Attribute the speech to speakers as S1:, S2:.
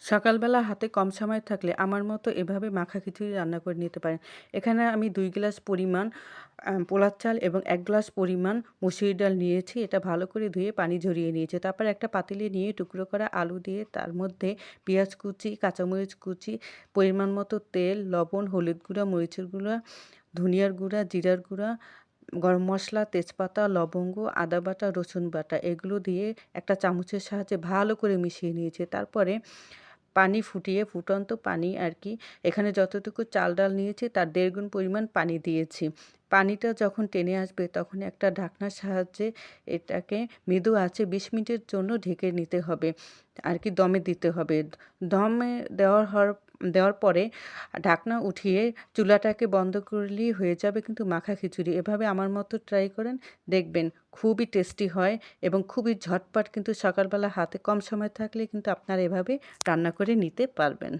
S1: সকালবেলা হাতে কম সময় থাকলে আমার মতো এভাবে মাখা খিচুড়ি রান্না করে নিতে পারেন। এখানে আমি ২ গ্লাস পরিমাণ পোলার চাল এবং ১ গ্লাস পরিমাণ মসুরি ডাল নিয়েছি। এটা ভালো করে ধুয়ে পানি ঝরিয়ে নিয়েছি। তারপর একটা পাতিলে নিয়ে টুকরো করা আলু দিয়ে তার মধ্যে পেঁয়াজ কুচি, কাঁচামরিচ কুচি, পরিমাণ মতো তেল, লবণ, হলুদ গুঁড়া, মরিচের গুঁড়া, ধনিয়ার গুঁড়া, জিরার গুঁড়া, গরম মসলা, তেজপাতা, লবঙ্গ, আদা বাটা, রসুন বাটা এগুলো দিয়ে একটা চামচের সাহায্যে ভালো করে মিশিয়ে নিয়েছি। তারপরে পানি ফুটিয়ে ফুটন্ত পানি আরকি এখানে যতটুকু চাল ডাল নিয়েছি তার ১.৫ গুণ পরিমাণ পানি দিয়েছি। পানিটা যখন টেনে আসবে তখন একটা ঢাকনার সাহায্যে এটাকে মৃদু আঁচে ২০ মিনিটের জন্য ঢেকে নিতে হবে। আরকি দমে দিতে হবে। দমে দেওয়ার পরে ঢাকনা উঠিয়ে চুলাটাকে বন্ধ করলেই হয়ে যাবে কিন্তু মাখা খিচুড়ি। এভাবে আমার মতো ট্রাই করেন, দেখবেন খুবই টেস্টি হয় এবং খুবই ঝটপট কিন্তু সকালবেলা হাতে কম সময় থাকলে কিন্তু আপনারা এভাবে রান্না করে নিতে পারবেন।